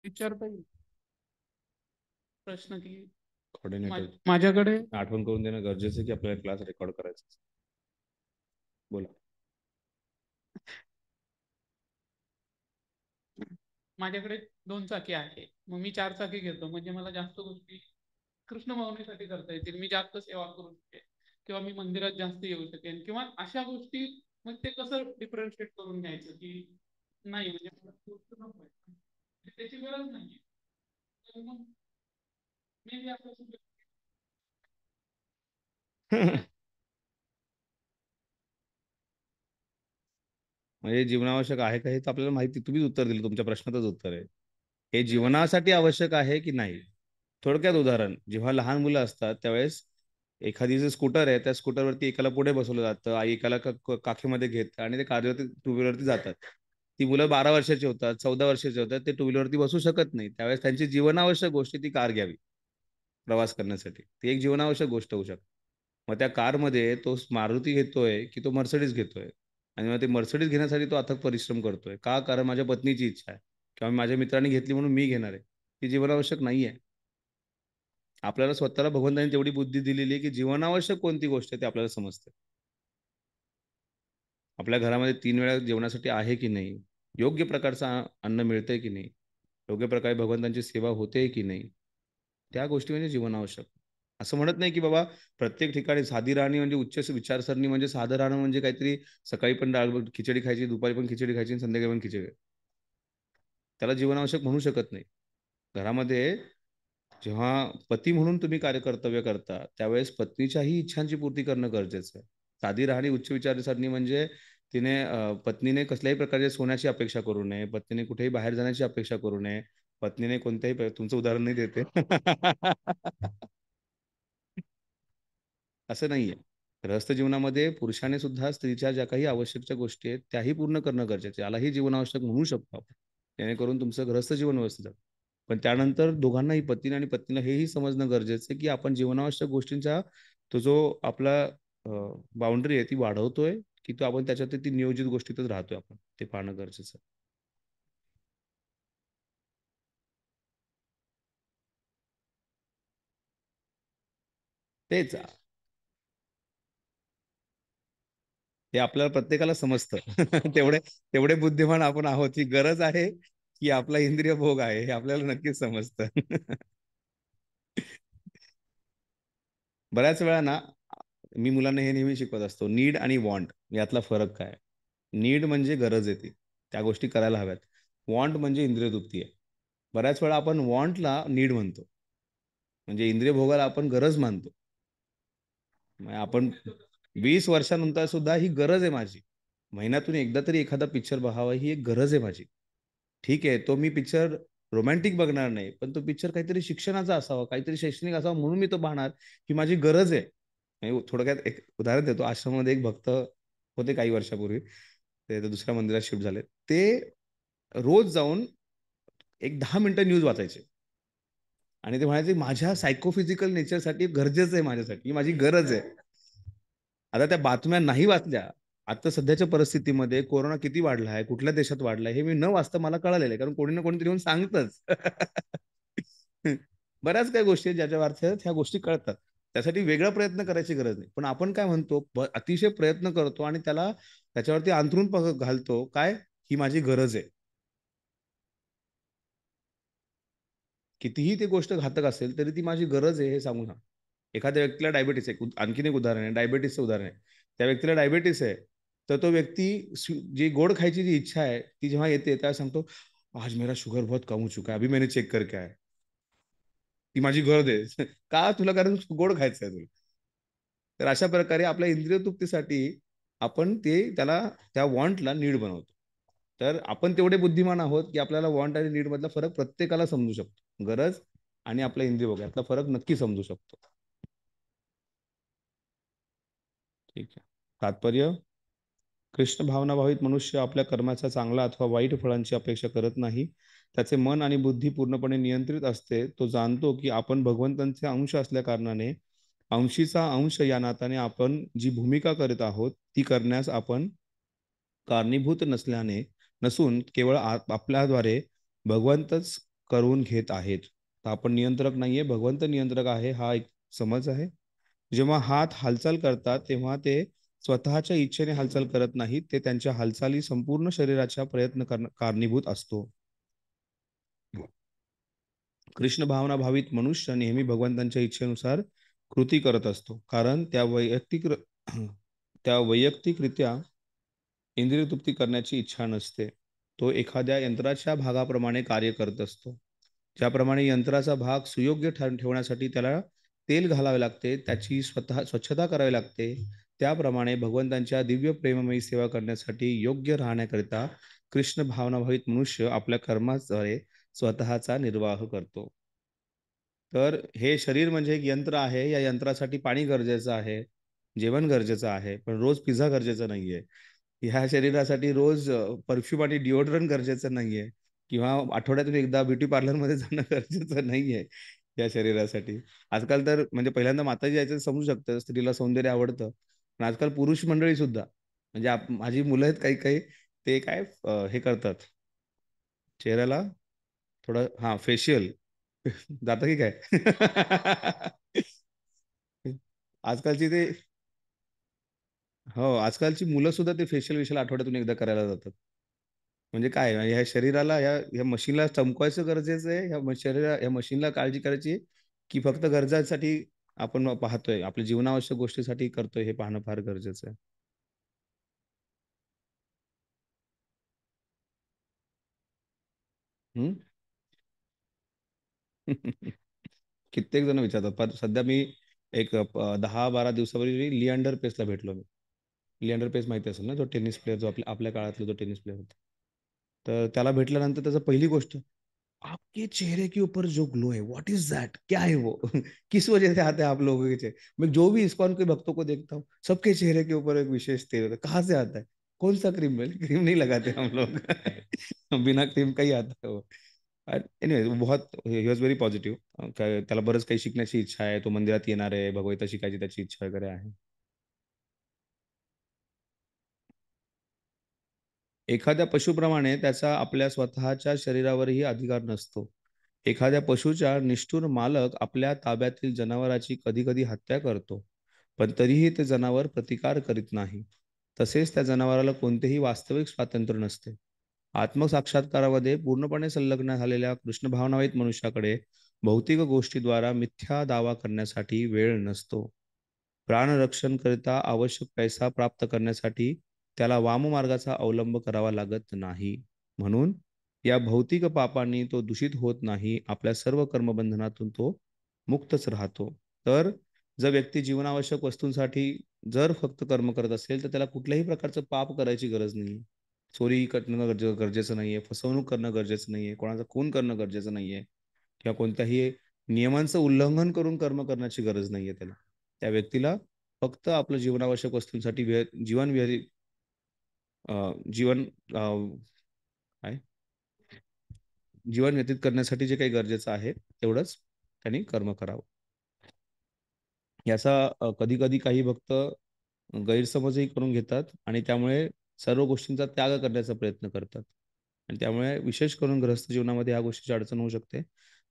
विचारता येईल प्रश्न की कोऑर्डिनेटर माझ्याकडे आठवण करून देणं गरजेचं आहे की आपल्याला क्लास रेकॉर्ड करायचा आहे. बोला. माझ्याकडे 2 चाकी आहे, मग मी 4 चाकी घेतो म्हणजे मला जास्त गोष्टी कृष्ण भावनेसाठी करता येतील, मी जास्त सेवा करू शकेन किंवा मी मंदिरात जास्त येऊ शकेन किंवा अशा गोष्टी. मग ते कसं डिफरन्शिएट करून घ्यायचं की नाही म्हणजे मला गोष्ट नको आहे. म्हणजे त्याची गरज नाही. तर मग मी बी असं असू शकतो. म्हणजे जीवनावश्यक आहे का हे तर आपल्याला माहिती, तुम्हीच उत्तर दिलं, तुमच्या प्रश्नातच उत्तर आहे. हे जीवनासाठी आवश्यक आहे की नाही. थोडक्यात उदाहरण, जेव्हा लहान मुलं असतात त्यावेळेस एखादी जे स्कूटर आहे त्या स्कूटरवरती एकाला पुढे बसवलं जातं, आई एकाला काखेमध्ये घेत आणि ते कारवरती टू व्हीलरवरती जातात. ती मुलं 12 वर्षाची होतात, 14 वर्षाची होतात, ते टू व्हीलरवरती बसू शकत नाही. त्यावेळेस त्यांची जीवनावश्यक गोष्ट ती कार घ्यावी प्रवास करण्यासाठी. ती एक जीवनावश्यक गोष्ट होऊ शकते. मग त्या कारमध्ये तो मारुती घेतोय की तो मर्सिडीज घेतोय, आणि मग ते मर्सिडीज घेण्यासाठी तो अथक परिश्रम करतोय का, कारण माझ्या पत्नीची इच्छा आहे किंवा माझ्या मित्रांनी घेतली म्हणून मी घेणार आहे. ती जीवनावश्यक नाही आहे. आपल्याला स्वतःला भगवंतांनी तेवढी बुद्धी दिलेली आहे की जीवनावश्यक कोणती गोष्ट आहे ते आपल्याला समजते. आपल्या घरामध्ये 3 वेळा जेवणासाठी आहे की नाही, योग्य प्रकारचं अन्न मिळतंय की नाही, योग्य प्रकारे भगवंतांची सेवा होते की नाही, त्या गोष्टी म्हणजे जीवनावश्यक. असं म्हणत नाही की बाबा प्रत्येक ठिकाणी साधी राहणी म्हणजे उच्च विचारसरणी, म्हणजे साधं राहणं म्हणजे काहीतरी सकाळी पण डाळ खिचडी खायची, दुपारी पण खिचडी खायची आणि संध्याकाळी पण खिचडी. त्याला जीवनावश्यक म्हणू शकत नाही. घरामध्ये जेव्हा पती म्हणून तुम्ही कार्यकर्तव्य करता त्यावेळेस पत्नीच्याही इच्छांची पूर्ती करणं गरजेचं आहे. साधी राहणी उच्च विचारसरणी म्हणजे तिने पत्नीने कसल्याही प्रकारच्या सोन्याची अपेक्षा करू नये, पत्नीने कुठेही बाहेर जाण्याची अपेक्षा करू नये, पत्नीने कोणत्याही तुमचं उदाहरण नाही देते. असं नाहीये. गृहस्थ जीवनामध्ये पुरुषाने सुद्धा स्त्रीच्या ज्या काही आवश्यकच्या गोष्टी आहेत त्याही पूर्ण करणं गरजेचं आहे. यालाही जीवनावश्यक म्हणू शकतो आपण, जेणेकरून तुमचं गृहस्थ जीवन व्यवस्थित आहे. पण त्यानंतर दोघांनाही, पतीने आणि पत्नीला, हेही समजणं गरजेचं आहे की आपण जीवनावश्यक गोष्टींचा तो जो आपला बाउंड्री आहे ती वाढवतोय की तो आपण त्याच्यात ती नियोजित गोष्टीतच राहतोय, आपण ते पाहणं गरजेचं आहे. तेच, हे आपल्याला प्रत्येकाला समजतं. तेवढे तेवढे बुद्धिमान आपण आहोत. ही गरज आहे की आपला इंद्रिय भोग आहे हे आपल्याला नक्कीच समजतं. बऱ्याच वेळा ना, मी मुलांना हे नेहमी शिकवत असतो, नीड आणि वॉन्ट यातला फरक काय. नीड म्हणजे गरज येते, त्या गोष्टी करायला हव्यात. वॉन्ट म्हणजे इंद्रिय तृप्ती आहे. बऱ्याच वेळा आपण वॉन्टला नीड म्हणतो, म्हणजे इंद्रिय भोगाला आपण गरज मानतो. म्हणजे आपण 20 वर्षानंतर सुद्धा ही गरज आहे माझी, महिन्यातून एकदा तरी एखादा पिक्चर बघावा ही एक गरज आहे माझी. ठीक आहे, तो मी पिक्चर रोमॅन्टिक बघणार नाही, पण तो पिक्चर काहीतरी शिक्षणाचा असावा, काहीतरी शैक्षणिक असावा म्हणून मी तो पाहणार, ही माझी गरज आहे. म्हणजे थोडक्यात एक उदाहरण देतो. आश्रममध्ये एक भक्त होते काही वर्षापूर्वी, ते आता दुसऱ्या मंदिरात शिफ्ट झाले. ते रोज जाऊन एक 10 मिनिटं न्यूज वाचायचे आणि ते म्हणायचे माझ्या सायकोफिजिकल नेचरसाठी गरजेचं आहे, माझ्यासाठी ही माझी गरज आहे. आता त्या बातम्या नाही वाचल्या, आता सध्याच्या परिस्थितीमध्ये कोरोना किती वाढला आहे, कुठल्या देशात वाढला आहे, हे मी न वाचता मला कळालेलं आहे, कारण कोणी ना कोणीतरी येऊन सांगतच. बऱ्याच काही गोष्टी आहेत ज्याच्या अर्थ ह्या गोष्टी कळतात. त्यासाठी वेगळा प्रयत्न करायची गरज नाही. पण आपण काय म्हणतो, अतिशय प्रयत्न करतो आणि त्याला त्याच्यावरती अंथरून घालतो काय, ही माझी गरज आहे. कितीही ती गोष्ट घातक असेल तरी ती माझी गरज आहे हे सांगू नका. एखाद्या व्यक्तीला डायबिटीस आहे, आणखीन एक उदाहरण आहे, डायबिटीसचं उदाहरण आहे. त्या व्यक्तीला डायबिटीस आहे, तर तो व्यक्ती जी गोड खायची जी इच्छा आहे ती जेव्हा येते तेव्हा सांगतो, आज मेरा शुगर बहुत कम हो चुका है, अभी मैंने चेक करके आया. ती माझी गरज आहे. का तुला, कारण गोड खायचं आहे तुला. तर अशा प्रकारे आपल्या इंद्रिय तृप्तीसाठी आपण ते त्याला त्या वॉन्टला नीड बनवतो. तर आपण तेवढे बुद्धिमान आहोत की आपल्याला वॉन्ट आणि नीड मधला फरक प्रत्येकाला समजू शकतो. गरज आणि आपला इंद्रिय भोग यातला फरक नक्की समजू शकतो. ठीक आहे. तात्पर्य, कृष्ण भावनाभावित मनुष्य आपल्या कर्माचा चांगला अथवा वाईट फळांची अपेक्षा करत नाही. त्याचे मन आणि बुद्धी पूर्णपणे नियंत्रित असते. तो जाणतो की आपण भगवंतांचे अंश असल्या कारणाने, अंशीचा अंश या नात्याने आपण जी भूमिका करत आहोत ती करण्यास आपण कारणीभूत नसून केवळ आपल्याद्वारे भगवंतच करून घेत आहेत. तर आपण नियंत्रक नाहीये, भगवंत नियंत्रक आहे, हा एक समज आहे. जेव्हा हात हालचाल करतात तेव्हा ते स्वतःच्या इच्छेने हालचाल करत नाहीत, ते त्यांच्या हालचाली संपूर्ण शरीराच्या कारणीभूत असतो. कृष्ण भावना भावित मनुष्य नेहमी भगवंतांच्या इच्छेनुसार कृती करत असतो, कारण त्या वैयक्तिकरित्या इंद्रिय तृप्ती करण्याची इच्छा नसते. तो एखाद्या यंत्राच्या भागाप्रमाणे कार्य करत असतो. ज्याप्रमाणे यंत्राचा भाग सुयोग्य ठेवण्यासाठी त्याला तेल घालावे लागते, त्याची स्वच्छता करावी लागते, त्याप्रमाणे भगवंतांच्या दिव्य प्रेममयी सेवा करण्यासाठी योग्य राहण्याकरिता कृष्ण भावनाभावित मनुष्य आपल्या कर्माद्वारे स्वतःचा निर्वाह करतो. तर हे शरीर म्हणजे एक यंत्र आहे. या यंत्रासाठी पाणी गरजेचं आहे, जेवण गरजेचं आहे, पण रोज पिझ्झा गरजेचा नाहीये. ह्या शरीरासाठी रोज परफ्यूम आणि डिओड्रंट गरजेचं नाहीये, किंवा आठवड्यातून एकदा ब्युटी पार्लरमध्ये जाणं गरजेचं नाहीये या शरीरासाठी. आजकाल तर म्हणजे पहिल्यांदा माताजी यायचं समजू शकतं, स्त्रीला सौंदर्य आवडतं. पण आजकाल पुरुष मंडळी सुद्धा, म्हणजे माझी मुलं आहेत काही काही, ते काय हे करतात चेहऱ्याला थोडं, हा, फेशियल जातं की काय? आजकालची ते, हो, आजकालची मुलं सुद्धा ते फेशियल विशियल आठवड्यातून एकदा करायला जातात. म्हणजे काय, म्हणजे ह्या शरीराला, ह्या मशीनला चमकवायचं गरजेचं आहे, ह्या मशीनला काळजी करायची आहे, की फक्त गरजासाठी आपण पाहतोय, आपल्या जीवनावश्यक गोष्टीसाठी करतोय, हे पाहणं फार गरजेचं आहे. हम्म? कित्येक जण विचारतात, पण सध्या मी एक 10-12 दिवसापूर्वी लिअँडर पेसला भेटलो मी. लिअँडर पेस माहिती असेल ना, जो टेनिस प्लेअर, जो आपल्या आपल्या काळातला जो टेनिस प्लेअर होता. तर त्याला भेटल्यानंतर त्याचं पहिली गोष्ट, आपके चेहरे के ऊपर जो ग्लो है, व्हाट इज दैट, क्या है वो? किस वजह से आते हैं आप लोगों के चेहरे? मैं जो भी इस्कॉन के भक्तों को देखता हूँ, सबके चेहरे के ऊपर एक विशेष तेल होता है, कहाँ से आता है? कौन सा क्रीम? में क्रीम नहीं लगाते हम लोग। बिना क्रीम का ही आता है वो. एनिवे, बहुत ही वॉज व्हेरी पॉझिटिव्ह. त्याला बरंच काही शिकण्याची इच्छा आहे, तो मंदिरात येणार आहे, भगवद्गीता शिकायची त्याची इच्छा वगैरे आहे. एखाद्या पशुप्रमाणे त्याचा आपल्या स्वतःच्या शरीरावरही अधिकार नसतो. एखाद्या पशुच्या निष्ठुर मालक आपल्या ताब्यातील जनावराची कधी-कधी हत्या करतो, पण तरीही ते जनावर प्रतिकार करीत नाही. तसेच त्या जनावराला कोणतेही वास्तविक स्वातंत्र्य नसते. आत्मसाक्षात्कारामध्ये पूर्णपणे संलग्न झालेल्या कृष्णभावनावित मनुष्याकडे भौतिक गोष्टीद्वारा मिथ्या दावा करण्यासाठी वेळ नसतो. प्राणरक्षणकरिता आवश्यक पैसा प्राप्त करण्यासाठी त्याला वाममार्गाचा अवलंब करावा लागत नाही. म्हणून या भौतिक पापांनी तो दूषित होत नाही. आपल्या सर्व कर्मबंधनातून तो मुक्तच राहतो. तर जर व्यक्ती जीवनावश्यक वस्तूंसाठी जर फक्त कर्म करत असेल, तर त्याला कुठल्याही प्रकारचं पाप करायची गरज नाही. चोरी करणं गरजेचं नाहीये, फसवणूक करणं गरजेचं नाहीये, कोणाचा खून करणं गरजेचं नाहीये, किंवा कोणत्याही नियमांचं उल्लंघन करून कर्म करण्याची गरज नाहीये त्याला. त्या व्यक्तीला फक्त आपलं जीवनावश्यक वस्तूंसाठी जीवन काय जीवन व्यतीत करण्यासाठी जे काही गरजेचं आहे तेवढंच त्यांनी कर्म करावं. याचा कधी-कधी काही भक्त गैरसमजही करून घेतात आणि त्यामुळे सर्व गोष्टींचा त्याग करण्याचा प्रयत्न करतात. आणि त्यामुळे विशेष करून गृहस्थ जीवनामध्ये ह्या गोष्टीची अडचण होऊ शकते.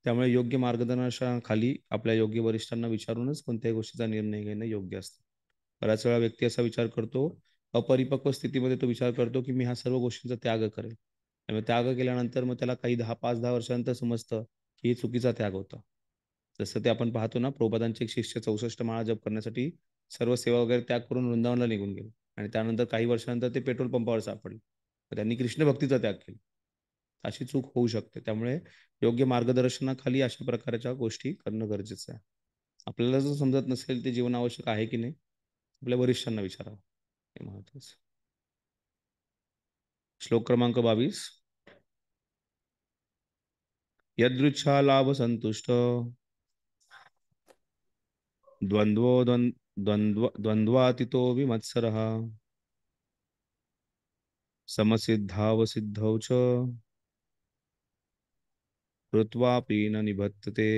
त्यामुळे योग्य मार्गदर्शनाखाली आपल्या योग्य वरिष्ठांना विचारूनच कोणत्याही गोष्टीचा निर्णय घेणं योग्य असतं. बऱ्याच वेळा व्यक्ती असा विचार करतो, अपरिपक्व स्थितीमध्ये तो विचार करतो, की मी ह्या सर्व गोष्टींचा त्याग करेल. त्यामुळे त्याग केल्यानंतर मग त्याला काही 5-10 वर्षानंतर समजतं, की हे चुकीचा त्याग होता. जसं ते आपण पाहतो ना, प्रभुपादांचे एक शिष्य 64 माळा जप करण्यासाठी सर्व सेवा वगैरे त्याग करून वृंदावनला निघून गेले, आणि त्यानंतर काही वर्षानंतर ते पेट्रोल पंपावर सापडले. तर त्यांनी कृष्ण भक्तीचा त्याग केला. अशी चूक होऊ शकते. त्यामुळे योग्य मार्गदर्शनाखाली अशा प्रकारच्या गोष्टी करणं गरजेचं आहे. आपल्याला जर समजत नसेल ते जीवन आवश्यक आहे की नाही, आपल्या वरिष्ठांना विचारावं, हे महत्वाचं. श्लोक क्रमांक 22. यदृच्छा लाभ संतुष्ट द्वंद्वातीतो विमत्सरः समसिद्धावसिद्धौ च कृत्वापि न निबद्धते.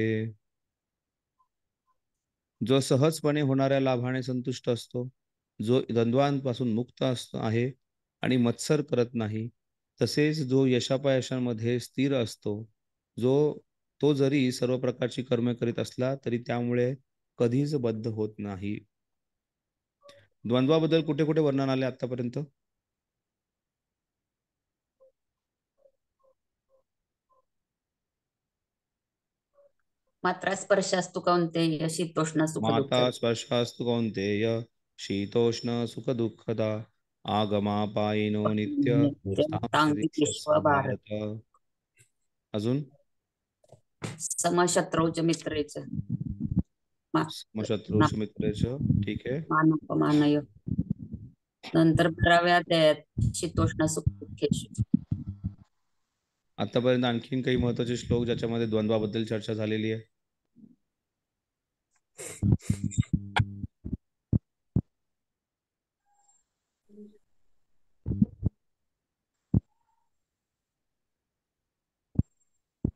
जो सहजपणे होणाऱ्या लाभाने संतुष्ट असतो, जो द्वंद्वांपासून मुक्त आहे आणि मत्सर करत नाही, तसेच जो यशापयशांमध्ये स्थिर असतो, तो जरी सर्व प्रकारची कर्मे करीत असला तरी त्यामुळे कधीच बद्ध होत नाही. द्वंद्वाबद्दल कुठे कुठे वर्णन आले आतापर्यंत? मात्रा स्पर्शास्तु कौंतेय शीतोष्ण सुख दुःख. माता स्पर्शास्तु कौंतेय शीतोष्ण सुख दुःखदा आगमापायिनो नित्य विश्व भारत. भारत. अजून समशत्रौच मित्रेच समशत्रुष मित्रेच. ठीक आहे. मानपमानय. नंतर 12व्या अध्यायात शीतोष्ण सुख दुःखेषु. आतापर्यंत आणखीन काही महत्वाचे श्लोक ज्याच्यामध्ये द्वंद्वाबद्दल चर्चा झालेली आहे?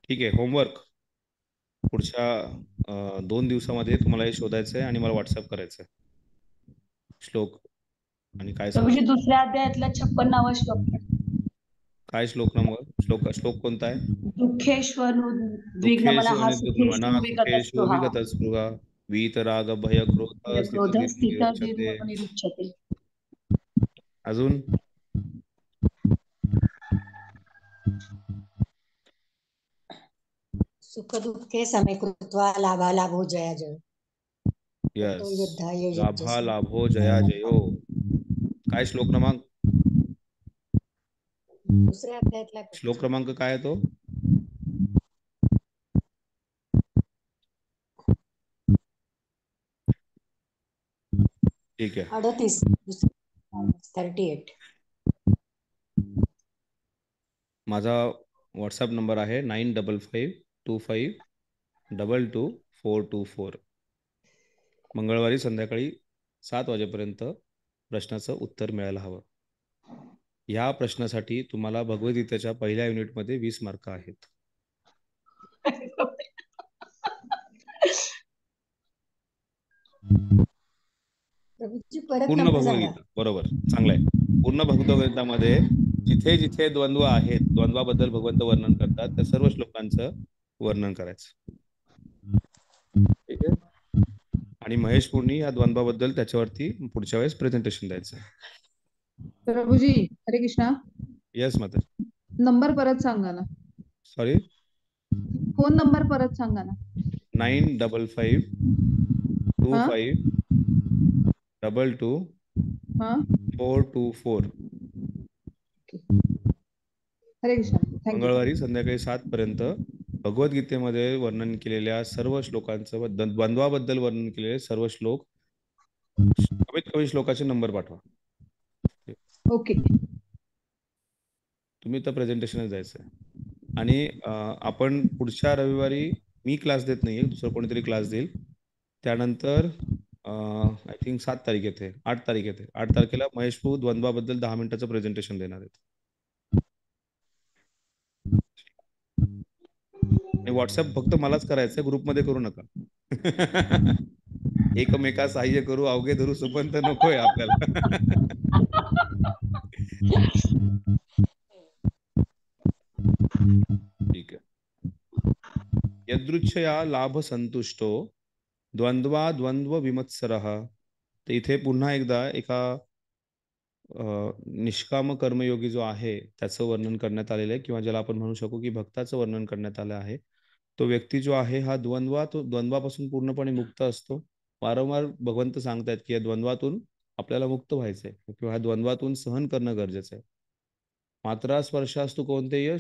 ठीक आहे. होमवर्क पुढच्या 2 दिवसामध्ये तुम्हाला हे शोधायचं आहे आणि मला व्हॉट्सअप करायचं आहे श्लोक आणि काय प्रभूजी दुसऱ्या अध्यायातला 56वा श्लोक. काय श्लोक श्लोक कोणता आहे? दुःखेष्वनुद्विग्नमनः सुखेषु विगतस्पृहा वीतराग भय क्रोध निरुच्यते. अजून सुख दुःखे समे कृत्वा लाभालाभो जयाजय. यस, लाभा लाभो जया जयो. काय श्लोक क्रमांक? दुसऱ्या अध्यायातला श्लोक क्रमांक काय आहे तो? ठीक आहे. 38. 38. माझा व्हॉट्सअप नंबर आहे 9552522424. मंगळवारी संध्याकाळी 7 वाजेपर्यंत प्रश्नाचं उत्तर मिळायला हवं. ह्या प्रश्नासाठी तुम्हाला भगवद्गीतेच्या पहिल्या युनिटमध्ये 20 मार्क आहेत. पूर्ण भगवद्गीता. बरोबर, चांगलं आहे. पूर्ण भगवद्गीतामध्ये जिथे जिथे द्वंद्व आहेत, द्वंद्वाबद्दल भगवंत वर्णन करतात, त्या सर्व श्लोकांचं वर्णन करायचं. ठीक आहे. आणि महेश पूर्णी या द्वंद्वाबद्दल त्याच्यावरती पुढच्या वेळेस प्रेझेंटेशन द्यायचं. प्रभूजी हरे कृष्णा. येस माता. नंबर परत सांगा ना. सॉरी, फोन नंबर परत सांगा ना. 9552222424. हरे कृष्णा. मंगळवारी संध्याकाळी 7 पर्यंत भगवद्गीतेमध्ये वर्णन केलेल्या सर्व श्लोकांचं, द्वंद्वाबद्दल वर्णन केलेले सर्व श्लोक, कमीत कमी श्लोकाचे नंबर पाठवा. ओके. तुम्ही तर प्रेझेंटेशनच द्यायचं आहे. आणि आपण पुढच्या रविवारी मी क्लास देत नाहीये, दुसरं कोणीतरी क्लास देईल. त्यानंतर आय थिंक 7 तारीख येते, 8 तारीख येते. 8 तारखेला महेश भाऊ द्वंद्वाबद्दल 10 मिनिटाचं प्रेझेंटेशन देणार आहेत. आणि व्हॉट्सअप फक्त मलाच करायचं, ग्रुपमध्ये करू नका. एकमेका सहाय्य करू अवघे धरू सुपंत नकोय आपल्याला. ठीक आहे. यदृच्छया लाभ संतुष्टो द्वंद्वा द्वंद्व विमत्सरः. तर इथे पुन्हा एकदा एका निष्काम कर्मयोगी जो आहे त्याचं वर्णन करण्यात आलेलं आहे, किंवा ज्याला आपण म्हणू शकू की भक्ताचं वर्णन करण्यात आलं आहे. तो व्यक्ती जो आहे हा द्वंद्वापासून पूर्णपणे मुक्त असतो. वारंवार भगवंत सांगतायत की या द्वंद्वातून आपल्याला मुक्त व्हायचंय, किंवा ह्या द्वंद्वातून सहन करणं गरजेचं आहे. मात्रा स्पर्शास्तु कौंतेय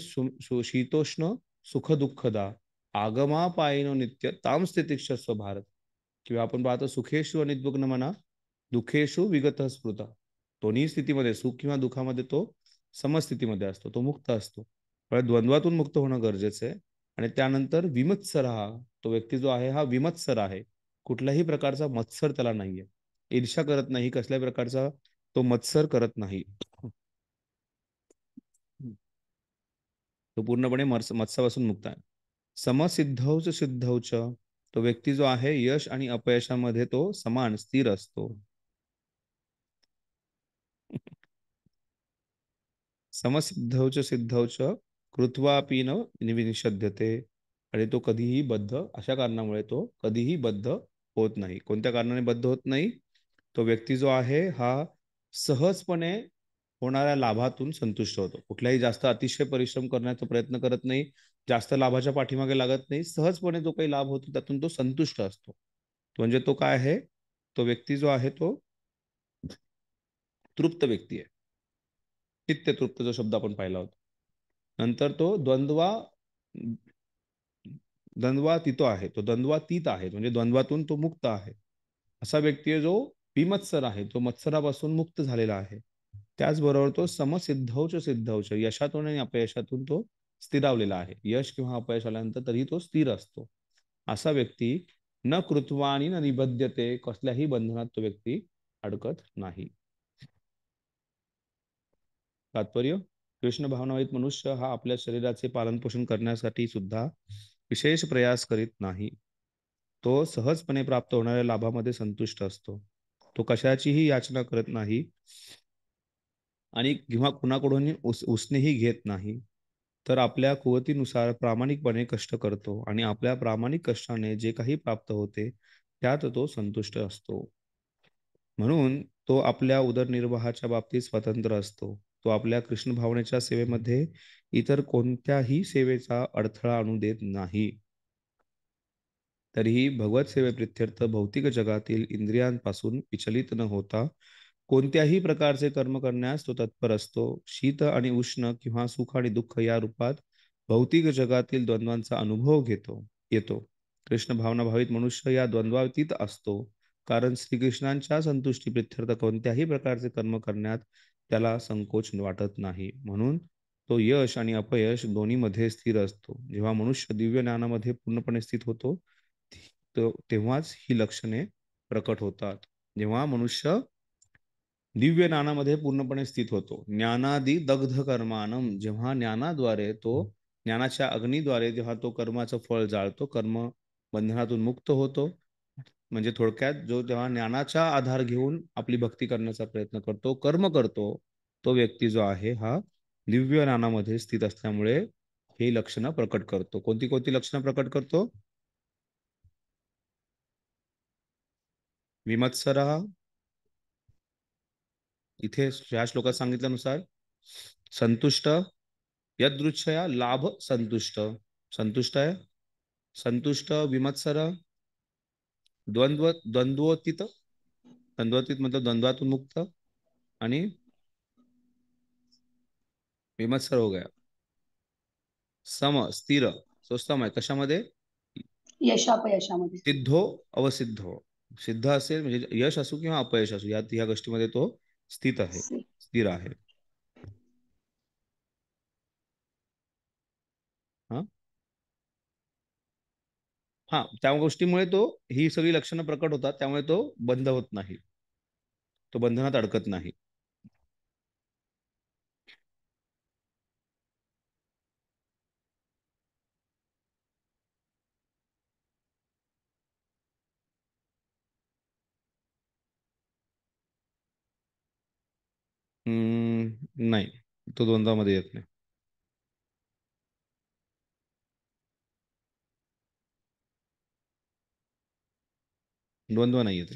शीतोष्ण सुख दुःखदा आगमापायिनो नित्य ताम स्थितिक्षस्व भारत. किंवा आपण पाहतो सुखेषु अनिद्विग्न मना दुःखेषु विगत स्मृता. दोन्ही स्थितीमध्ये, सुख किंवा दुःखामध्ये तो समस्थितीमध्ये असतो, तो मुक्त असतो. पण द्वंद्वातून मुक्त होणं गरजेचं आहे. आणि त्यानंतर विमत्सर, हा तो व्यक्ती जो आहे हा विमत्सर आहे. कुठल्याही प्रकारचा मत्सर त्याला नाहीये, ईर्ष्या करत नाही, कसल्याही प्रकारचा तो मत्सर करत नाही. तो पूर्णपणे मत्सरापासून मुक्त आहे. समसिद्धौच सिद्धौच, तो व्यक्ती जो आहे यश आणि अपयशामध्ये तो समान स्थिर असतो. समसिद्धौच सिद्धौच कृत्वापि न निविनिषध्यते, आणि तो कधीही बद्ध, अशा कारणामुळे तो कधीही बद्ध होत नाही. कोणत्या कारणाने बद्ध होत नाही? तो व्यक्ती जो आहे हा सहजपणे होणाऱ्या लाभातून संतुष्ट होतो. कुठल्याही जास्त अतिशय परिश्रम करण्याचा प्रयत्न करत नाही, जास्त लाभाच्या पाठीमागे लागत नाही. सहजपणे जो काही लाभ होतो त्यातून तो संतुष्ट असतो. म्हणजे तो काय आहे? तो व्यक्ती जो आहे तो तृप्त व्यक्ती आहे. नित्यतृप्त जो शब्द आपण पाहिला होता. नंतर तो द्वंद्वातीत आहे. तो द्वंद्वातीत आहे, म्हणजे द्वंद्वातून तो मुक्त आहे. असा व्यक्ती आहे जो विमत्सर आहे, तो मत्सरापासून मुक्त झालेला आहे. त्याचबरोबर तो समसिद्धौच सिद्धौच, यशातून आणि अपयशातून तो स्थिरावलेला आहे. यश किंवा अपयश आल्यानंतर तरी तो स्थिर असतो. असा व्यक्ती न कृत्वानी न निबध्यते, कसल्याही बंधनात तो व्यक्ती अडकत नाही. तात्पर्य, कृष्ण भावनावित मनुष्य हा आपल्या शरीराचे पालनपोषण करण्यासाठी सुद्धा विशेष प्रयास करीत नाही. तो सहजपणे प्राप्त होणाऱ्या लाभामध्ये संतुष्ट असतो. तो कशाचीही याचना करत नाही आणि किंवा कुणाकडून उसनेही घेत नाही. तर आपल्या कुवतीनुसार प्रामाणिकपणे कष्ट करतो आणि आपल्या प्रामाणिक कष्टाने जे काही प्राप्त होते त्यात तो संतुष्ट असतो. म्हणून तो आपल्या उदरनिर्वाहाच्या बाबतीत स्वतंत्र असतो. तो आपल्या कृष्ण भावनेच्या सेवेमध्ये इतर कोणत्याही सेवेचा अडथळा आणू देत नाही. तरीही भगवत सेवेप्रित्यर्थ भौतिक जगातील इंद्रियांपासून विचलित न होता कोणत्याही प्रकारचे कर्म करण्यास तो तत्पर असतो. शीत आणि उष्ण किंवा सुख आणि दुःख या रूपात भौतिक जगातील द्वंद्वांचा अनुभव येतो. कृष्ण भावनाभावित मनुष्य या द्वंद्वातीत असतो, कारण श्रीकृष्णांच्या संतुष्टी प्रित्यर्थ कोणत्याही प्रकारचे कर्म करण्यात त्याला संकोच वाटत नाही. म्हणून तो यश आणि अपयश दोन्हीमध्ये स्थिर असतो. जेव्हा मनुष्य दिव्य ज्ञानामध्ये पूर्णपणे स्थित होतो तेव्हाच ही लक्षणे प्रकट होतात. जेव्हा मनुष्य दिव्य ज्ञानामध्ये पूर्णपणे स्थित होतो, ज्ञानादी दग्ध कर्मानम, जेव्हा ज्ञानाच्या अग्नीद्वारे जेव्हा तो कर्माचं फळ जाळतो, कर्म बंधनातून मुक्त होतो. म्हणजे थोडक्यात जो जेव्हा ज्ञानाचा आधार घेऊन आपली भक्ती करण्याचा प्रयत्न करतो, कर्म करतो, तो व्यक्ती जो आहे हा दिव्य ज्ञानामध्ये स्थित असल्यामुळे हे लक्षणं प्रकट करतो. कोणती कोणती लक्षणं प्रकट करतो? विमत्सरा, इथे या श्लोकात सांगितल्यानुसार संतुष्ट, यदृच्छया लाभ संतुष्ट, संतुष्ट आहे, संतुष्ट, विमत्सर, द्वंद्वतीत मतलब द्वंद्वातून मुक्त, आणि विमत्सर हो गया, सम स्थिर. सम आहे कशामध्ये? यशापयशामध्ये. सिद्धो अवसिद्धो. सिद्ध असेल म्हणजे यश असो किंवा अपयश असो, या गोष्टीमध्ये तो स्थित आहे, स्थिर आहे. हा हा त्या गोष्टीमुळे तो ही सगळी लक्षणं प्रकट होतात, त्यामुळे तो बंद होत नाही, तो बंधनात अडकत नाही. नाही, तो द्वंद्वामध्ये येत नाही. द्वंद्व नाही येते.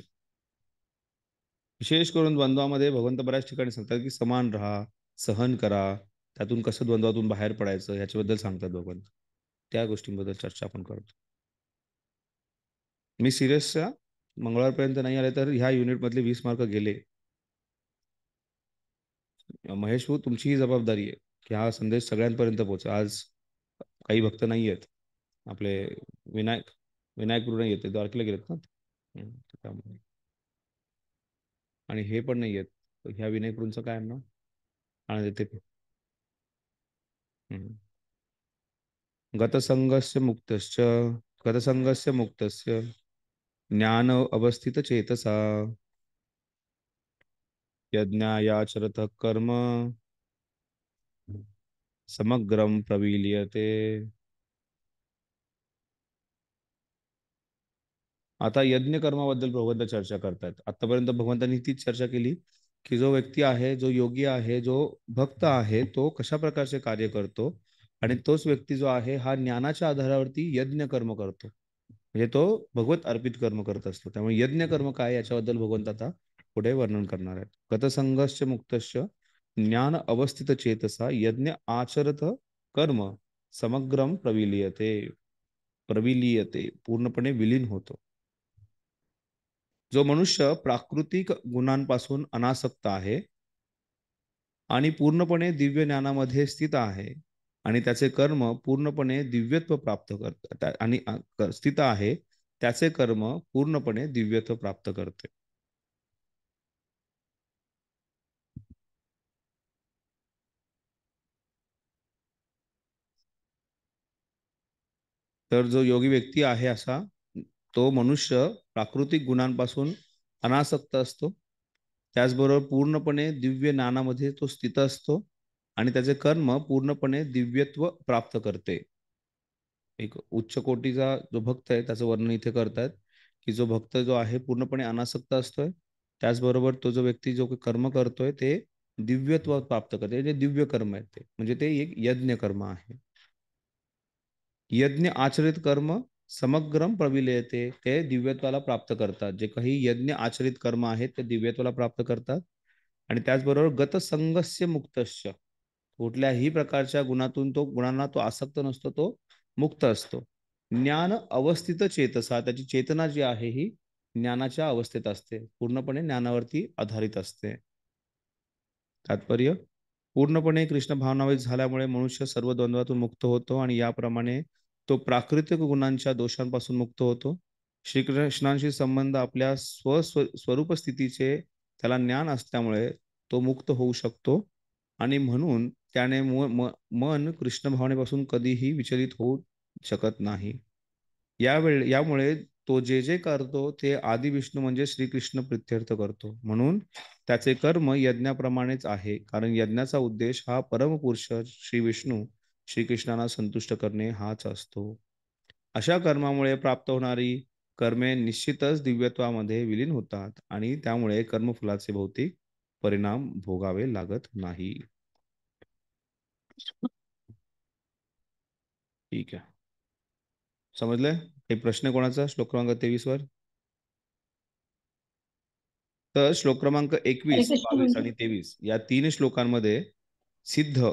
विशेष करून द्वंद्वामध्ये भगवंत बऱ्याच ठिकाणी सांगतात की समान राहा, सहन करा, त्यातून कसं द्वंद्वातून बाहेर पडायचं ह्याच्याबद्दल सांगतात भगवंत. त्या गोष्टींबद्दल चर्चा आपण करतो. मी सिरियस मंगळवारपर्यंत नाही आले तर ह्या युनिट मधले 20 मार्क गेले. महेश भाऊ, तुमची ही जबाबदारी आहे की हा संदेश सगळ्यांपर्यंत पोहोच. आज काही भक्त नाही आहेत आपले, विनायक पूर्ण येते, द्वारकेला गेलेत ना त्यामुळे, आणि हे पण नाही आहेत. ह्या विनायकरूंचं काय ना आणि देते. गतसंगस्य मुक्तस्य, गतसंगस्य मुक्तस्य ज्ञान अवस्थित चेतसा यज्ञायाचरत कर्म समग्रम प्रविलीयते. आता यज्ञ कर्माबद्दल भगवंत चर्चा करतायत. आतापर्यंत भगवंतांनी तीच चर्चा केली की जो व्यक्ती आहे, जो योगी आहे, जो भक्त आहे, तो कशा प्रकारचे कार्य करतो आणि तोच व्यक्ती जो आहे हा ज्ञानाच्या आधारावरती यज्ञ कर्म करतो, म्हणजे तो भगवत अर्पित कर्म करत असतो. त्यामुळे यज्ञ कर्म काय याच्याबद्दल भगवंत आता पुढे वर्णन करणार आहेत. गतसंगस्य मुक्तस्य ज्ञान अवस्थित चेतसा यज्ञ आचरत कर्म समग्रम प्रविलीयते पूर्णपणे विलीन होतो. जो मनुष्य प्राकृतिक गुणांपासून अनासक्त आहे आणि पूर्णपणे दिव्य ज्ञानामध्ये स्थित आहे आणि त्याचे कर्म पूर्णपणे दिव्यत्व प्राप्त करतात आणि स्थित आहे, त्याचे कर्म पूर्णपणे दिव्यत्व प्राप्त करते. तर जो योगी व्यक्ती आहे असा तो मनुष्य प्राकृतिक गुणांपासून अनासक्त असतो, त्याचबरोबर पूर्णपणे दिव्य ज्ञानामध्ये तो स्थित असतो आणि त्याचे कर्म पूर्णपणे दिव्यत्व प्राप्त करते. एक उच्च कोटीचा जो भक्त आहे त्याचं वर्णन इथे करतात की जो भक्त जो आहे पूर्णपणे अनासक्त असतोय, त्याचबरोबर तो जो व्यक्ती जो कर्म करतोय ते दिव्यत्व प्राप्त करते, जे दिव्य कर्म आहेत ते म्हणजे ते एक यज्ञ कर्म आहे. यज्ञ आचरित कर्म समग्रम प्रविलयते, ते दिव्यत्वाला प्राप्त करतात. जे काही यज्ञ आचरित कर्म आहेत ते दिव्यत्वाला प्राप्त करतात. आणि त्याचबरोबर गतसंगस्य मुक्तस्य, कुठल्याही प्रकारच्या गुणातून तो गुणांना तो आसक्त नसतो, तो मुक्त असतो. ज्ञान अवस्थित चेतसा, त्याची चेतना जी आहे ही ज्ञानाच्या अवस्थेत असते, पूर्णपणे ज्ञानावरती आधारित असते. तात्पर्य, पूर्णपणे कृष्ण भावनावित झाल्यामुळे मनुष्य सर्व द्वंद्वातून मुक्त होतो आणि याप्रमाणे तो प्राकृतिक गुणांच्या दोषांपासून मुक्त होतो. श्रीकृष्णांशी संबंध आपल्या स्वरूप स्थितीचे त्याला ज्ञान असल्यामुळे तो मुक्त होऊ शकतो आणि म्हणून त्याने मन कृष्ण भावनेपासून कधीही विचलित होऊ शकत नाही. यामुळे तो जे जे करतो ते आदि विष्णू म्हणजे श्रीकृष्ण प्रित्यर्थ करतो. म्हणून त्याचे कर्म यज्ञाप्रमाणेच आहे, कारण यज्ञाचा उद्देश हा परमपुरुष श्री विष्णू श्रीकृष्णांना संतुष्ट करणे हाच असतो. अशा कर्मामुळे प्राप्त होणारी कर्मे निश्चितच दिव्यत्वामध्ये विलीन होतात आणि त्यामुळे कर्मफलाचे भौतिक परिणाम भोगावे लागत नाही. ठीक आहे, समजलंय? काही प्रश्न कोणाचा श्लोक क्रमांक 23 वर? तर श्लोक क्रमांक 21, हरे कृष्ण 22 गुरुजी. आणि 23 या 3 श्लोकांमध्ये सिद्ध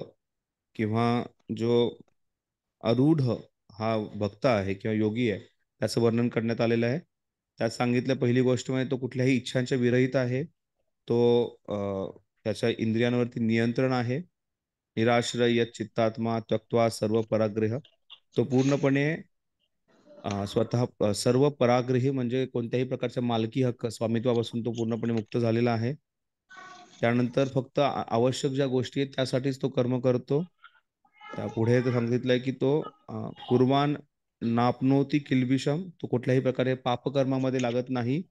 किंवा जो आरूढ हा भक्त आहे किंवा योगी आहे त्याचं वर्णन करण्यात आलेलं आहे. त्यात सांगितलं पहिली गोष्ट म्हणजे तो कुठल्याही इच्छांच्या विरहित आहे, तो त्याच्या इंद्रियांवरती नियंत्रण आहे. निराश्रय यत चित्तात्मा त्यक्त्वा सर्व पराग्रह, तो पूर्णपणे स्वतः सर्व पराग्रही म्हणजे कोणत्याही प्रकारच्या मालकी हक्क स्वामित्वापासून तो पूर्णपणे मुक्त झालेला आहे. त्यानंतर फक्त आवश्यक ज्या गोष्टी आहेत त्यासाठीच तो कर्म करतो. त्या पुढे सांगितलंय की तो कुर्वान नापनोती किल्बिषम, तो कुठल्याही प्रकारे पापकर्मामध्ये लागत नाही.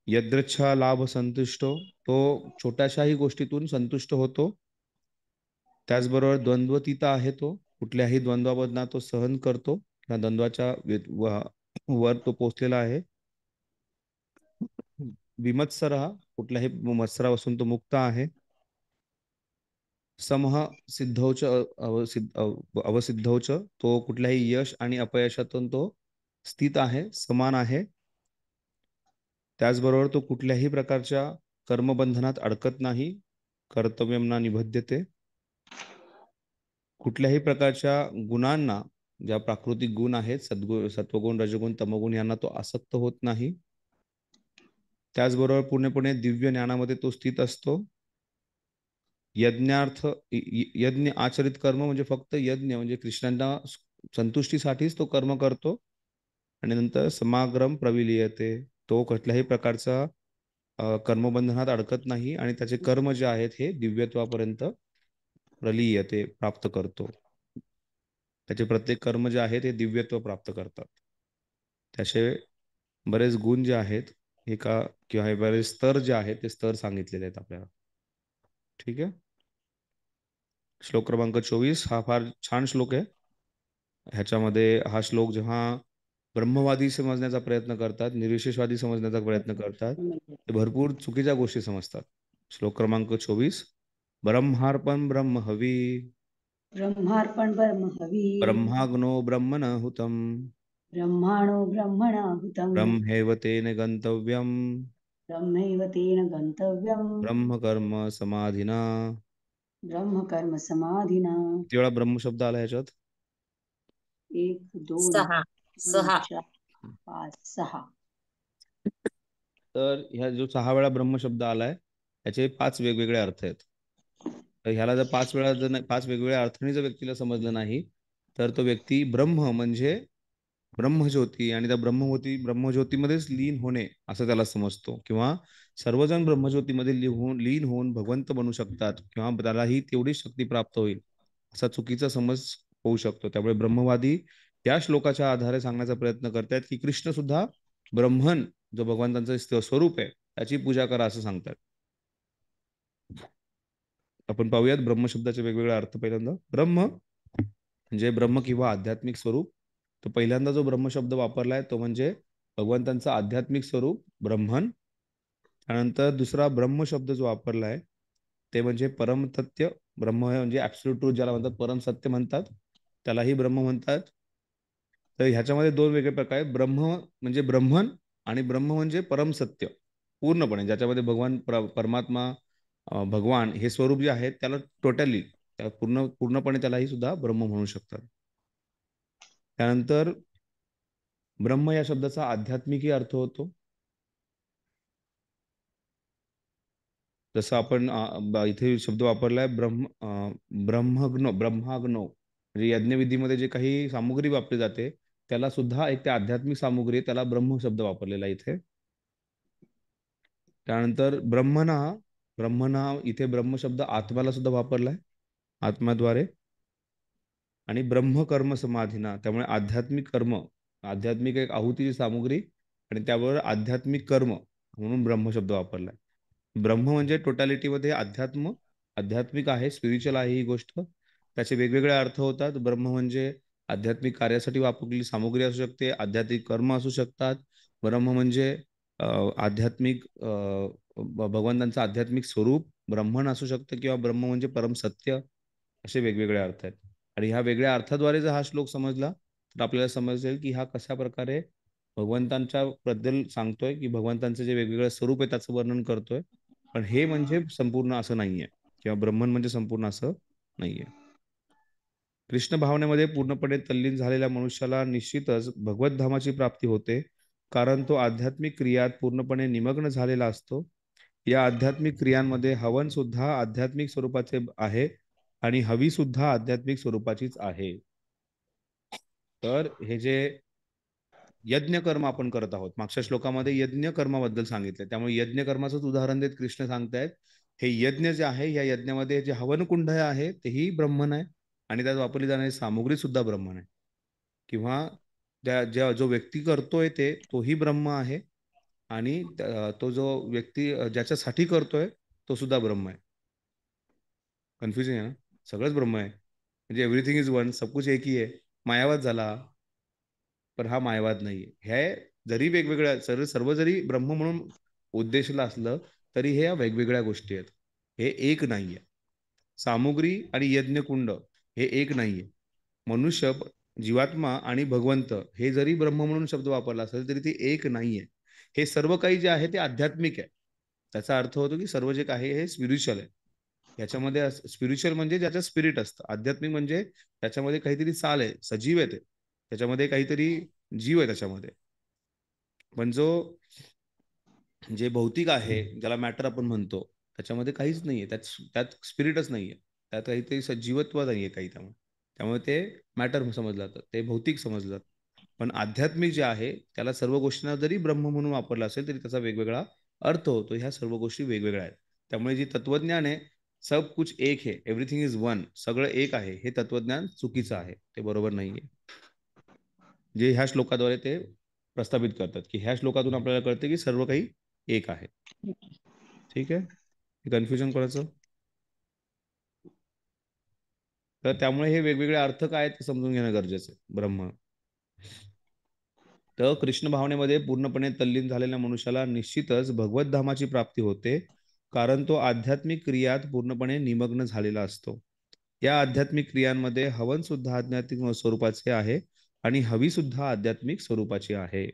यदृच्छा लाभ संतुष्टो, तो छोट्याशाही गोष्टीतून संतुष्ट होतो. त्याचबरोबर द्वंद्वतीता आहे, तो कुठल्याही द्वंद्वाबद्दल तो सहन करतो किंवा द्वंद्वाच्या वर तो पोचलेला आहे. विमत्सर, कुठल्याही मत्सरापासून तो मुक्त आहे. समह सिद्धौच अवसिद्धौच, तो कुठल्याही यश आणि अपयशातून तो स्थित आहे, समान आहे. त्याचबरोबर तो कुठल्याही प्रकारच्या कर्मबंधनात अडकत नाही. कर्तव्यम ना निबध्यते, कुठल्याही प्रकारच्या गुणांना, ज्या प्राकृतिक गुण आहेत सत्वगुण रजगुण तमगुण, यांना तो आसक्त होत नाही. त्याचबरोबर पूर्णपणे दिव्य ज्ञानामध्ये तो स्थित असतो. यज्ञ आचरित कर्म म्हणजे फक्त यज्ञ म्हणजे कृष्णांना संतुष्टीसाठीच तो कर्म करतो. आणि नंतर समाग्रम प्रविलीयते, तो कुठल्याही प्रकारचा कर्मबंधनात अडकत नाही आणि त्याचे कर्म जे आहेत हे दिव्यत्वापर्यंत प्रलीयते प्राप्त करतो. त्याचे प्रत्येक कर्म जे आहेत ते दिव्यत्व प्राप्त करतात. त्याचे बरेच गुण जे आहेत किंवा हे बरेच स्तर जे आहेत ते स्तर सांगितलेले आहेत आपल्याला. ठीक आहे. श्लोक क्रमांक 24 हा फार छान श्लोक आहे. ह्याच्यामध्ये हा श्लोक जेव्हा ब्रह्मवादी समजण्याचा प्रयत्न करतात, निर्विशेषवादी समजण्याचा प्रयत्न करतात, ते भरपूर चुकीच्या गोष्टी समजतात. श्लोक क्रमांक 24, ब्रह्मार्पण ब्रह्म हवी, ब्रह्मार्पण ब्रह्म हवी, ब्रह्माग्नो ब्रह्मणहुतं, ब्रह्माणो ब्रह्मणाहुतं, ब्रह्मैव तेन गंतव्यम, ब्रह्मैव तेन गंतव्यं, ब्रह्मकर्म समाधिना. ब्रह्मकर्म समाधिना. किती वेळा ब्रह्म शब्द आला ह्याच्यात? 1 2 6 3 6 4 5 6. तर ह्या जो 6 वेळा ब्रह्म शब्द आलाय त्याचे 5 वेगवेगळे अर्थ आहेत. तर ह्याला जर 5 वेळा जर 5 वेगवेगळ्या अर्थाने जर व्यक्तीला समजलं नाही तर तो व्यक्ती ब्रह्म म्हणजे ब्रह्मज्योती आणि त्या ब्रह्मज्योतीमध्येच लीन होणे असं त्याला समजतो, किंवा सर्वजण ब्रह्मज्योतीमध्ये लीन होऊन भगवंत बनू शकतात किंवा त्यालाही तेवढीच शक्ती प्राप्त होईल असा चुकीचा समज होऊ शकतो. त्यामुळे ब्रह्मवादी या श्लोकाच्या आधारे सांगण्याचा प्रयत्न करतात की कृष्ण सुद्धा ब्रह्मन जो भगवंतांचं स्वरूप आहे त्याची पूजा करा असं सांगतात. आपण पाहूयात ब्रह्म शब्दाचे वेगवेगळे अर्थ. पहिल्यांदा ब्रह्म म्हणजे ब्रह्म किंवा आध्यात्मिक स्वरूप. तो पहिल्यांदा जो ब्रह्म शब्द वापरलाय तो म्हणजे भगवंतांचं आध्यात्मिक स्वरूप ब्रह्मन. त्यानंतर दुसरा ब्रह्म शब्द जो वापरलाय ते म्हणजे परमतत्य ब्रह्म म्हणजे ऍब्सोल्यूट ट्रूथ ज्याला म्हणतात, परम सत्य म्हणतात, त्यालाही ब्रह्म म्हणतात. तर ह्याच्यामध्ये दोन वेगळे प्रकार आहेत. ब्रह्म म्हणजे ब्रह्मन आणि ब्रह्म म्हणजे परम सत्य पूर्णपणे, ज्याच्यामध्ये परमात्मा भगवान हे स्वरूप जे आहे त्याला टोटली त्याला पूर्णपणे त्यालाही सुद्धा ब्रह्म म्हणू शकतात. त्यानंतर ब्रह्म या शब्दाचा आध्यात्मिकही अर्थ होतो. जसं आपण इथे शब्द वापरलाय ब्रह्माग्नो म्हणजे यज्ञविधीमध्ये जे काही सामुग्री वापरली जाते त्याला सुद्धा एक ते आध्यात्मिक सामुग्री आहे, त्याला ब्रह्म शब्द वापरलेला आहे इथे. त्यानंतर ब्रह्मणा इथे ब्रह्म शब्द आत्म्याला सुद्धा वापरलाय, आत्म्याद्वारे. आणि ब्रह्मकर्म समाधीना, त्यामुळे आध्यात्मिक कर्म, आध्यात्मिक एक आहुतीची सामुग्री आणि त्याबरोबर आध्यात्मिक कर्म म्हणून ब्रह्म शब्द वापरलाय. ब्रह्म म्हणजे टोटॅलिटीमध्ये आध्यात्मिक आहे, स्पिरिच्युअल आहे ही गोष्ट. त्याचे वेगवेगळे अर्थ होतात. ब्रह्म म्हणजे आध्यात्मिक कार्यासाठी वापरलेली सामुग्री असू शकते, आध्यात्मिक कर्म असू शकतात. ब्रह्म म्हणजे आध्यात्मिक भगवंतांचं आध्यात्मिक स्वरूप ब्रह्मण असू शकतं, किंवा ब्रह्म म्हणजे परम सत्य. असे वेगवेगळे अर्थ आहेत. आणि ह्या वेगळ्या अर्थाद्वारे जर हा श्लोक समजला तर आपल्याला समजेल की हा कशा प्रकारे भगवंतांच्या बद्दल सांगतोय, की भगवंतांचं जे वेगवेगळं स्वरूप आहे त्याचं वर्णन करतोय. पण हे म्हणजे संपूर्ण असं नाहीये, किंवा ब्रह्मन म्हणजे संपूर्ण असं नाहीये. कृष्ण भावनेमध्ये पूर्णपणे तल्लीन झालेल्या मनुष्याला निश्चितच भगवत धामाची प्राप्ती होते, कारण तो आध्यात्मिक क्रियात पूर्णपणे निमग्न झालेला असतो. या आध्यात्मिक क्रियांमध्ये हवन सुद्धा आध्यात्मिक स्वरूपाचे आहे आणि हवी सुद्धा आध्यात्मिक स्वरूपाचीच आहे. तर हे जे यज्ञ कर्म आपण करत आहोत, मागच्या श्लोकामध्ये यज्ञ कर्माबद्दल सांगितलं, त्यामुळे यज्ञ कर्माचंच उदाहरण देत कृष्ण सांगतायत हे यज्ञ जे आहे या यज्ञामध्ये जे हवन कुंड आहे तेही ब्रह्मन आहे आणि त्यात वापरली जाणारी सामुग्री सुद्धा ब्रह्मन आहे, किंवा जो व्यक्ती करतोय तोही ब्रह्म आहे आणि तो जो व्यक्ती ज्याच्यासाठी करतोय तो सुद्धा ब्रह्म आहे. कन्फ्युजन आहे ना? सगळंच ब्रह्म आहे म्हणजे एव्हरीथिंग इज वन, सब कुछ एक ही आहे. मायावाद झाला, पण हा मायावाद नाहीये. हे जरी वेगवेगळ्या सर्व जरी ब्रह्म म्हणून उद्देशला असलं तरी हे वेगवेगळ्या गोष्टी आहेत, हे एक नाहीये. सामुग्री आणि यज्ञकुंड हे एक नाहीये. मनुष्य, जीवात्मा आणि भगवंत हे जरी ब्रह्म म्हणून शब्द वापरला असेल तरी ते एक नाहीये. हे सर्व काही जे आहे ते आध्यात्मिक आहे. त्याचा अर्थ होतो की सर्व जे काही हे स्पिरिच्युअल आहे. याच्यामध्ये स्पिरिच्युअल म्हणजे ज्याचं स्पिरिट असतं, आध्यात्मिक म्हणजे त्याच्यामध्ये काहीतरी चाल आहे, सजीव आहे, ते त्याच्यामध्ये काहीतरी जीव आहे त्याच्यामध्ये. पण जे भौतिक आहे ज्याला मॅटर आपण म्हणतो त्याच्यामध्ये काहीच नाहीये, त्यात स्पिरिटच नाहीये, त्यात काहीतरी सजीवत्व नाहीये काही. त्यामुळे ते मॅटर समजलं जातं, ते भौतिक समजलं जातं. पण आध्यात्मिक जे आहे त्याला सर्व गोष्टींना जरी ब्रह्म म्हणून वापरला असेल तरी त्याचा वेगवेगळा अर्थ होतो. ह्या सर्व गोष्टी वेगवेगळ्या आहेत. त्यामुळे जे तत्वज्ञान आहे सब कुछ एक है, एव्हरीथिंग इज वन, सगळं एक आहे, हे तत्वज्ञान चुकीचं आहे, ते बरोबर नाहीये. जे ह्या श्लोकाद्वारे ते प्रस्थापित करतात की ह्या श्लोकातून आपल्याला कळते की सर्व काही एक आहे. ठीक आहे, कन्फ्युजन कोणाचं? तर त्यामुळे हे वेगवेगळे अर्थ काय ते समजून घेणं गरजेचं आहे. ब्रह्म तर कृष्ण भावनेमध्ये पूर्णपणे तल्लीन झालेल्या मनुष्याला निश्चितच भगवत धामाची प्राप्ती होते, कारण तो आध्यात्मिक क्रियात पूर्णपणे निमग्न झालेला असतो. या आध्यात्मिक क्रियांमध्ये हवन सुद्धा आध्यात्मिक स्वरूपाचे आहे आणि हवी सुद्धा आध्यात्मिक स्वरूपाची आहे.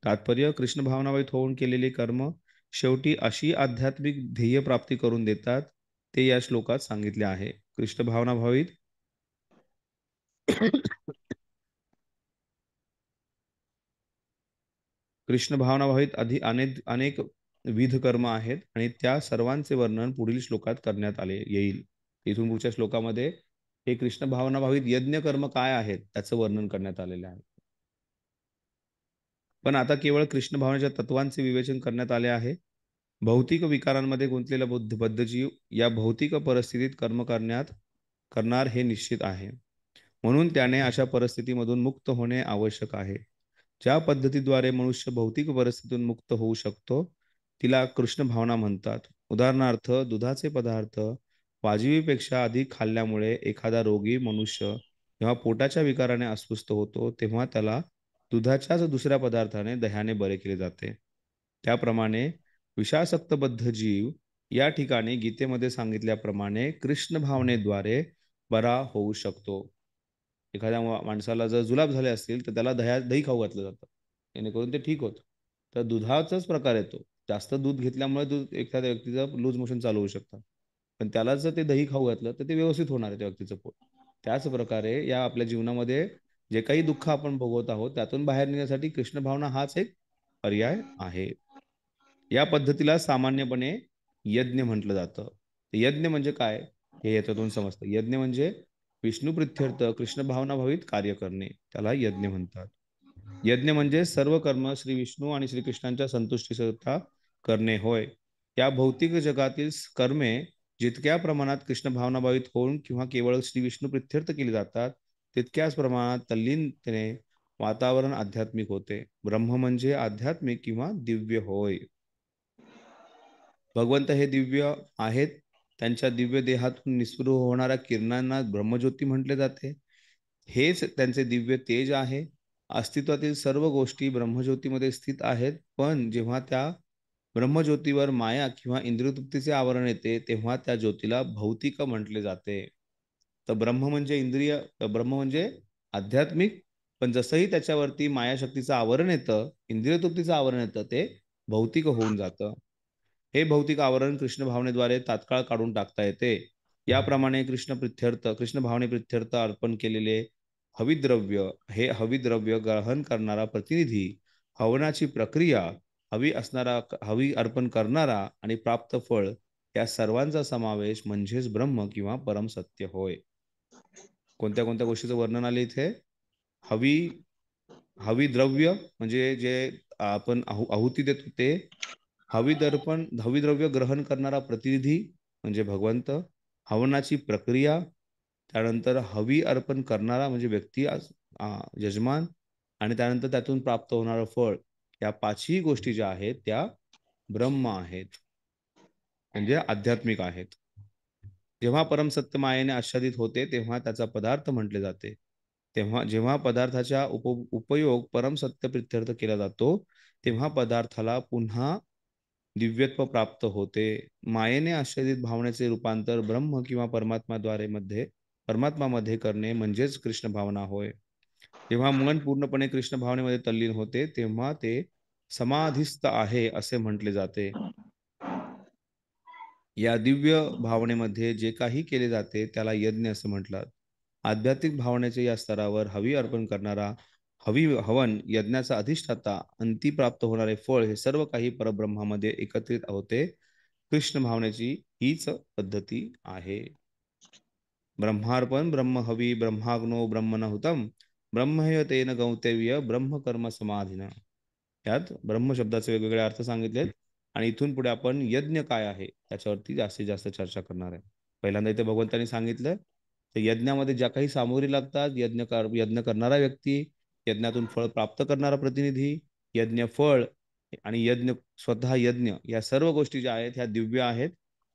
तात्पर्य, कृष्ण भावनावहित होऊन केलेले कर्म शेवटी अशी आध्यात्मिक ध्येय प्राप्ती करून देतात, ते या श्लोकात सांगितले आहे. कृष्ण भावनाभावित कृष्ण भावनाभावित अनेक विध कर्म आहेत आणि त्या सर्वांचे वर्णन पुढील श्लोकात करण्यात आले येईल. इथून पुढच्या श्लोकामध्ये हे कृष्ण भावनाभावित यज्ञ कर्म काय आहेत त्याचं वर्णन करण्यात आलेलं आहे. पण आता केवळ कृष्ण भावनेच्या तत्वांचे विवेचन करण्यात आले आहे. भौतिक विकारांमध्ये गुंतलेला बद्ध जीव या भौतिक परिस्थितीत कर्म करणार हे निश्चित आहे. म्हणून त्याने अशा परिस्थितीमधून मुक्त होणे आवश्यक आहे. ज्या पद्धतीद्वारे मनुष्य भौतिक परिस्थितीतून मुक्त होऊ शकतो तिला कृष्ण भावना म्हणतात. उदाहरणार्थ, दुधाचे पदार्थ वाजवीपेक्षा अधिक खाल्ल्यामुळे एखादा रोगी मनुष्य जेव्हा पोटाच्या विकाराने अस्वस्थ होतो तेव्हा त्याला दुधाच्याच दुसऱ्या पदार्थाने दह्याने बरे केले जाते. त्याप्रमाणे विषासक्तबद्ध जीव या ठिकाणी गीतेमध्ये सांगितल्याप्रमाणे कृष्ण भावनेद्वारे बरा होऊ शकतो. एखाद्या माणसाला जर जुलाब झाले असतील तर त्याला दही खाऊ घातलं जातं जेणेकरून ते ठीक होतं. तर दुधाचाच प्रकार येतो. जास्त दूध घेतल्यामुळे एखाद्या व्यक्तीचं लूज मोशन चालू होऊ शकतात, पण त्याला जर ते दही खाऊ घातलं तर ते व्यवस्थित होणार आहे त्या व्यक्तीचं पोट. त्याच प्रकारे या आपल्या जीवनामध्ये जे काही दुःख आपण भोगवत आहोत त्यातून बाहेर निघण्यासाठी कृष्ण भावना हाच एक पर्याय आहे. या पद्धतीला सामान्यपणे यज्ञ म्हटलं जातं. यज्ञ म्हणजे काय हे याच्यातून समजतं. यज्ञ म्हणजे विष्णू प्रित्यर्थ कृष्ण भावनाभावित कार्य करणे, त्याला यज्ञ म्हणतात. यज्ञ म्हणजे सर्व कर्म श्री विष्णू आणि श्रीकृष्णांच्या संतुष्टीकरता करणे होय. या भौतिक जगातील कर्मे जितक्या प्रमाणात कृष्ण भावनाभावित होऊन किंवा केवळ श्री विष्णू प्रित्यर्थ केली जातात तितक्याच प्रमाणात तल्लीनतेने वातावरण आध्यात्मिक होते. ब्रह्म म्हणजे आध्यात्मिक किंवा दिव्य होय. भगवंत हे दिव्य आहेत. त्यांच्या दिव्य देहातून निस्पृह होणाऱ्या किरणांना ब्रह्मज्योती म्हटले जाते. हेच त्यांचे दिव्य तेज आहे. अस्तित्वातील सर्व गोष्टी ब्रह्मज्योतीमध्ये स्थित आहेत, पण जेव्हा त्या ब्रह्मज्योतीवर माया किंवा इंद्रियतृप्तीचे आवरण येते तेव्हा त्या ज्योतीला भौतिक म्हटले जाते. तर ब्रह्म म्हणजे आध्यात्मिक, पण जसंही त्याच्यावरती मायाशक्तीचं आवरण येतं, इंद्रियतृप्तीचं आवरण येतं, ते भौतिक होऊन जातं. हे भौतिक आवरण कृष्ण भावनेद्वारे तात्काळ काढून टाकता येते. याप्रमाणे कृष्ण भावने प्रित्यर्थ अर्पण केलेले हविद्रव्य हे हविद्रव्य ग्रहण करणारा प्रतिनिधी, हवनाची प्रक्रिया, हवी अर्पण करणारा आणि प्राप्त फळ या सर्वांचा समावेश म्हणजेच ब्रह्म किंवा परम सत्य होय. कोणत्या कोणत्या गोष्टीचं वर्णन आले इथे? हवी द्रव्य म्हणजे जे आपण आहुती देतो ते, हविद्रव्य ग्रहण करणारा प्रतिनिधी म्हणजे भगवंत, हवनाची प्रक्रिया, त्यानंतर हवी अर्पण करणारा म्हणजे व्यक्ती यजमान, आणि त्यानंतर त्यातून प्राप्त होणारं फळ. या पाचही गोष्टी ज्या आहेत त्या ब्रह्म आहेत, म्हणजे आध्यात्मिक आहेत. जेव्हा परमसत्य मायेने आच्छादित होते तेव्हा त्याचा पदार्थ म्हटले जाते. जेव्हा पदार्थाचा उपयोग परमसत्य प्रित्यर्थ केला जातो तेव्हा पदार्थाला पुन्हा दिव्यत्व प्राप्त होते. मायेने आच्छादित भावनेचे रूपांतर ब्रह्म किंवा परमात्मामध्ये करणे म्हणजेच कृष्ण भावना होय. जेव्हा मन पूर्णपणे कृष्ण भावनेमध्ये तल्लीन होते तेव्हा ते समाधिस्थ आहे असे म्हटले जाते. या दिव्य भावनेमध्ये जे काही केले जाते त्याला यज्ञ असं म्हटलं. आध्यात्मिक भावनेच्या या स्तरावर हवी अर्पण करणारा हवन, यज्ञाचा अधिष्ठाता, अंती प्राप्त होणारे फळ हे सर्व काही परब्रह्मामध्ये एकत्रित होते. कृष्ण भावनेची हीच पद्धती आहे. ब्रह्मार्पण, ब्रह्महवी, ब्रह्माग्नो, ब्रह्मणहुतम, ब्रह्मैव तेन गौतव्य, ब्रह्मकर्म समाधिना. यात ब्रह्म शब्दाचे वेगवेगळे अर्थ सांगितलेत आणि इथून पुढे आपण यज्ञ काय आहे त्याच्यावरती जास्तीत जास्त चर्चा करणार आहे. पहिल्यांदा इथे भगवंतांनी सांगितलं तर यज्ञामध्ये ज्या काही सामुग्री लागतात, यज्ञ करणारा व्यक्ती, यज्ञातून फळ प्राप्त करणारा प्रतिनिधी, यज्ञ फळ आणि स्वतः यज्ञ, या सर्व गोष्टी ज्या आहेत ह्या दिव्य आहेत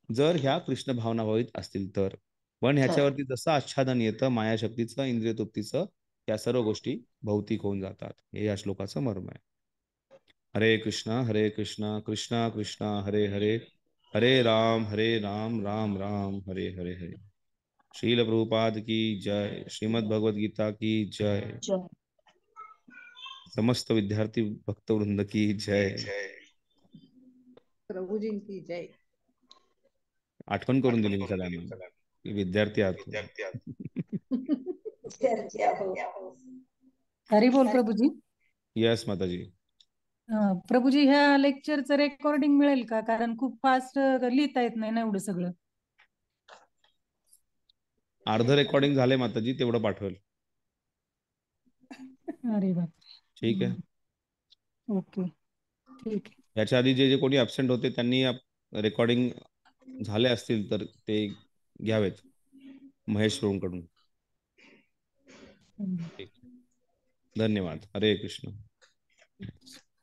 जर ह्या कृष्ण भावनाभावित असतील तर. पण ह्याच्यावरती जसं आच्छादन येतं मायाशक्तीचं, इंद्रियतृप्तीचं, या सर्व गोष्टी भौतिक होऊन जातात. हे या श्लोकाचं मर्म आहे. हरे कृष्णा कृष्णा कृष्णा हरे हरे, हरे राम राम राम हरे हरे हरे। श्रील प्रभुपाद की जय, श्रीमद् भगवद गीता की जय, जय समस्त विद्यार्थी भक्तवृंद की जय। प्रभुजींची जय. आठवण करून दिली मी सगळ्यांना की विद्यार्थी आहात तुम्ही. विद्यार्थी आहोत. हरी बोल प्रभूजी. यस माताजी. प्रभूजी ह्या लेक्चरचं रेकॉर्डिंग मिळेल का? कारण खूप फास्ट लिहिता येत नाही ना एवढं सगळं. अर्ध रेकॉर्डिंग झाले माताजी, तेवढं पाठवेल. अरे बाप. ठीक आहे. ओके ठीक आहे. याच्या आधी जे जे कोणी ऍबसेंट होते त्यांनी रेकॉर्डिंग झाले असतील तर ते घ्यावेत महेश कडून. ठीक. धन्यवाद. हरे कृष्ण.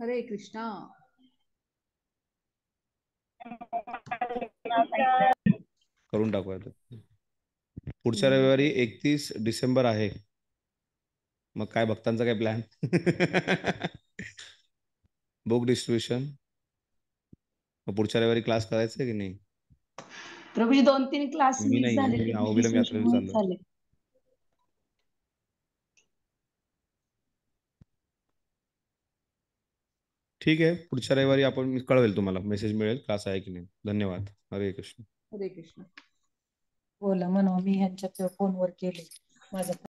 हरे कृष्णा. करून टाकूया. पुढच्या रविवारी 31 डिसेंबर आहे. मग काय भक्तांचा काय प्लॅन? Book distribution. मग पुढच्या रविवारी क्लास करायचा की नाही? प्रभूजी 2-3 क्लास मी मिस नाही, झाले, मी अहोबिलम यात्रेला चाललोय. झाले. ठीक आहे, पुढच्या रविवारी आपण कळवेल, तुम्हाला मेसेज मिळेल क्लास आहे की नाही. धन्यवाद. हरे कृष्ण. हरे कृष्ण. बोला म्हणा, मी ह्यांच्या फोनवर केले माझं